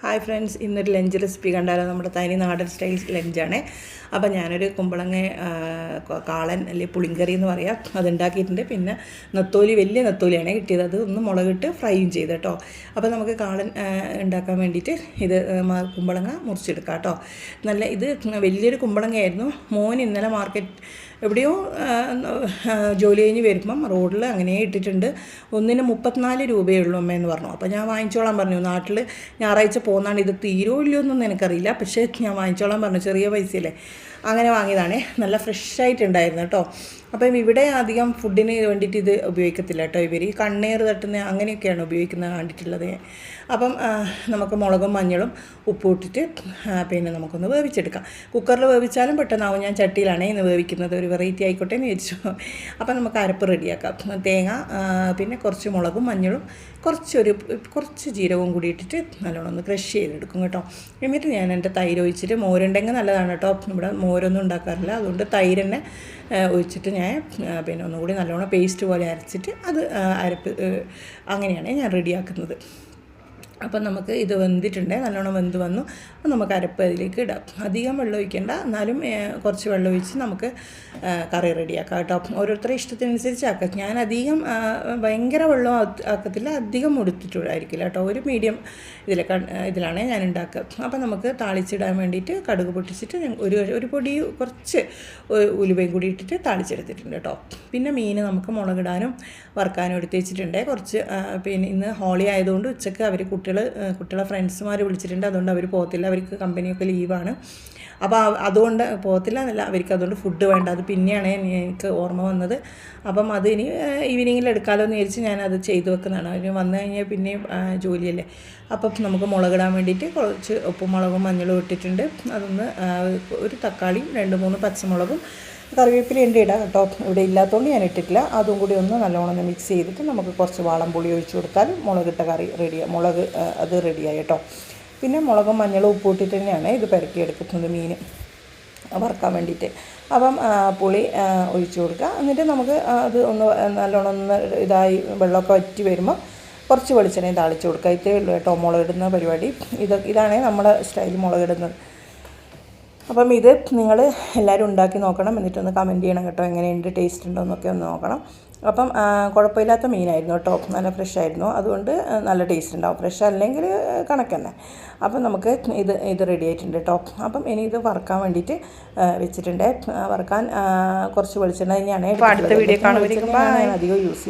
Hi friends, ഇന്നൊരു lunch recipe കണ്ടാലോ. നമ്മുടെ തനി നാടൻ സ്റ്റൈൽ ലഞ്ചാണ്. അപ്പോൾ ഞാനൊരു കുമ്പളങ്ങ കാളൻ അല്ലെങ്കിൽ പുളിങ്കറി എന്ന് പറയാം, അതുണ്ടാക്കിയിട്ടുണ്ട്. പിന്നെ നെത്തോലി, വലിയ നെത്തോലിയാണ് കിട്ടിയത്. അത് ഒന്ന് മുളകിട്ട് ഫ്രൈയും ചെയ്ത് കേട്ടോ. അപ്പോൾ നമുക്ക് കാളൻ ഉണ്ടാക്കാൻ വേണ്ടിയിട്ട് ഇത് കുമ്പളങ്ങ മുറിച്ചെടുക്കാം കേട്ടോ. ഇത് വലിയൊരു കുമ്പളങ്ങയായിരുന്നു. മോൻ ഇന്നലെ എവിടെയോ ജോലി കഴിഞ്ഞ് വരുമ്പം റോഡിൽ അങ്ങനെ ഇട്ടിട്ടുണ്ട്. ഒന്നിന് 34 രൂപയേ ഉള്ളൂ അമ്മ എന്ന് പറഞ്ഞു. അപ്പോൾ ഞാൻ വാങ്ങിച്ചോളാൻ പറഞ്ഞു. നാട്ടിൽ ഞായറാഴ്ച പോകുന്നതാണ്. ഇത് തീരോ ഇല്ലയോ എന്നൊന്നും എനിക്കറിയില്ല, പക്ഷേ ഞാൻ വാങ്ങിച്ചോളാൻ പറഞ്ഞു. ചെറിയ പൈസയല്ലേ, അങ്ങനെ വാങ്ങിയതാണേ. നല്ല ഫ്രഷായിട്ടുണ്ടായിരുന്നു കേട്ടോ. അപ്പം ഇവിടെ അധികം ഫുഡിന് വേണ്ടിയിട്ട് ഇത് ഉപയോഗിക്കത്തില്ല കേട്ടോ. ഇവർ കണ്ണീർ തട്ടുന്ന അങ്ങനെയൊക്കെയാണ് ഉപയോഗിക്കുന്നത് കണ്ടിട്ടുള്ളത്. അപ്പം നമുക്ക് മുളകും മഞ്ഞളും ഉപ്പും ഇട്ടിട്ട് പിന്നെ നമുക്കൊന്ന് വേവിച്ചെടുക്കാം. കുക്കറിൽ വേവിച്ചാലും പെട്ടെന്നാവും. ഞാൻ ചട്ടിയിലാണ് ഇന്ന് വേവിക്കുന്നത്, ഒരു വെറൈറ്റി ആയിക്കോട്ടെ എന്ന് വിചാരിച്ചു. അപ്പം നമുക്ക് അരപ്പ് റെഡിയാക്കാം. തേങ്ങ, പിന്നെ കുറച്ച് മുളകും മഞ്ഞളും കുറച്ച് ജീരകവും കൂടി ഇട്ടിട്ട് നല്ലോണം ഒന്ന് ക്രഷ് ചെയ്തെടുക്കും കേട്ടോ. എന്നിട്ട് ഞാൻ എൻ്റെ തൈര് ഒഴിച്ചിട്ട്, മോരുണ്ടെങ്കിൽ നല്ലതാണ് കേട്ടോ. ഇവിടെ മോരൊന്നും ഉണ്ടാക്കാറില്ല, അതുകൊണ്ട് തൈര് തന്നെ ഒഴിച്ചിട്ട് ഞാൻ പിന്നെ ഒന്നുകൂടി നല്ലോണം പേസ്റ്റ് പോലെ അരച്ചിട്ട് അത് അരപ്പ് അങ്ങനെയാണ് ഞാൻ റെഡിയാക്കുന്നത്. അപ്പം നമുക്ക് ഇത് വെന്തിട്ടുണ്ട്, നല്ലോണം വെന്ത് വന്നു. അപ്പം നമുക്ക് അരപ്പ് അതിലേക്ക് ഇടാം. അധികം വെള്ളം ഒഴിക്കേണ്ട, എന്നാലും കുറച്ച് വെള്ളം ഒഴിച്ച് നമുക്ക് കറി റെഡിയാക്കാം കേട്ടോ. ഓരോരുത്തരുടെ ഇഷ്ടത്തിനനുസരിച്ച് ആക്കാം. ഞാൻ അധികം ഭയങ്കര വെള്ളം ആക്കത്തില്ല, അധികം മുടുത്തിട്ടായിരിക്കില്ല കേട്ടോ. ഒരു മീഡിയം ഇതിലാണ് ഞാൻ ഉണ്ടാക്കുക. അപ്പം നമുക്ക് താളിച്ചിടാൻ വേണ്ടിയിട്ട് കടുക് പൊട്ടിച്ചിട്ട് ഒരു പൊടി കുറച്ച് ഉലുവയും കൂടി ഇട്ടിട്ട് താളിച്ചെടുത്തിട്ടുണ്ട് കേട്ടോ. പിന്നെ മീൻ നമുക്ക് മുളകിടാനും വറുക്കാനും എടുത്ത് വെച്ചിട്ടുണ്ട്. പിന്നെ ഇന്ന് ഹോളി ആയതുകൊണ്ട് ഉച്ചയ്ക്ക് അവർ കുട്ടികളെ ഫ്രണ്ട്സുമാർ വിളിച്ചിട്ടുണ്ട്. അതുകൊണ്ട് അവർ പോകത്തില്ല, അവർക്ക് കമ്പനിയൊക്കെ ലീവാണ്. അപ്പോൾ അതുകൊണ്ട് പോകത്തില്ല എന്നല്ല, അവർക്ക് അതുകൊണ്ട് ഫുഡ് വേണ്ട. അത് പിന്നെയാണ് എനിക്ക് ഓർമ്മ വന്നത്. അപ്പം അത് ഇനി ഈവനിങ്ങിൽ എടുക്കാമല്ലോ എന്ന് വിചാരിച്ച് ഞാനത് ചെയ്തു വെക്കുന്നതാണ്. അതിന് വന്നു കഴിഞ്ഞാൽ പിന്നെയും ജോലിയല്ലേ. അപ്പം നമുക്ക് മുളകിടാൻ വേണ്ടിയിട്ട് കുറച്ച് ഉപ്പും മുളകും മഞ്ഞളും ഇട്ടിട്ടുണ്ട്. അതൊന്ന് ഒരു തക്കാളിയും 2-3 പച്ചമുളകും കറിവേപ്പില ഇടാം കേട്ടോ. ഇവിടെ ഇല്ലാത്തതുകൊണ്ട് ഞാൻ ഇട്ടിട്ടില്ല. അതും കൂടി ഒന്ന് നല്ലോണം മിക്സ് ചെയ്തിട്ട് നമുക്ക് കുറച്ച് വാളംപുളി ഒഴിച്ച് കൊടുത്താൽ മുളകിട്ട കറി റെഡിയായി. അത് റെഡിയായി കേട്ടോ. പിന്നെ മുളകും മഞ്ഞളും ഉപ്പ് ഇട്ടിട്ട് തന്നെയാണ് ഇത് പുരട്ടിയെടുക്കുന്നത്, മീൻ വറുക്കാൻ വേണ്ടിയിട്ട്. അപ്പം പുളി ഒഴിച്ച് കൊടുക്കുക. എന്നിട്ട് നമുക്ക് അത് ഒന്ന് നല്ലോണം ഇതായി വെള്ളമൊക്കെ വറ്റി വരുമ്പോൾ കുറച്ച് വെളിച്ചെണ്ണയും താളിച്ച് കൊടുക്കുക. ഇത്രയേ ഉള്ളൂ കേട്ടോ മുളകിടുന്ന പരിപാടി. ഇതാണ് നമ്മുടെ സ്റ്റൈൽ മുളകിടുന്നത്. അപ്പം ഇത് നിങ്ങൾ എല്ലാവരും ഉണ്ടാക്കി നോക്കണം, എന്നിട്ടൊന്ന് കമൻറ്റ് ചെയ്യണം കേട്ടോ. എങ്ങനെയുണ്ട്, ടേസ്റ്റ് ഉണ്ടോ എന്നൊക്കെ ഒന്ന് നോക്കണം. അപ്പം കുഴപ്പമില്ലാത്ത മീനായിരുന്നു കേട്ടോ, നല്ല ഫ്രഷായിരുന്നു. അതുകൊണ്ട് നല്ല ടേസ്റ്റ് ഉണ്ടാവും. ഫ്രഷ് അല്ലെങ്കിൽ കണക്ക് തന്നെ. അപ്പം നമുക്ക് ഇത് റെഡി ആയിട്ടുണ്ട് കേട്ടോ. അപ്പം ഇനി ഇത് വറുക്കാൻ വേണ്ടിയിട്ട് വെച്ചിട്ടുണ്ട്. വറുക്കാൻ കുറച്ച് വെളിച്ചെണ്ണ തന്നെയാണ്. അടുത്ത വീഡിയോ കാണുമ്പോൾ അധികം യൂസ് ചെയ്യും.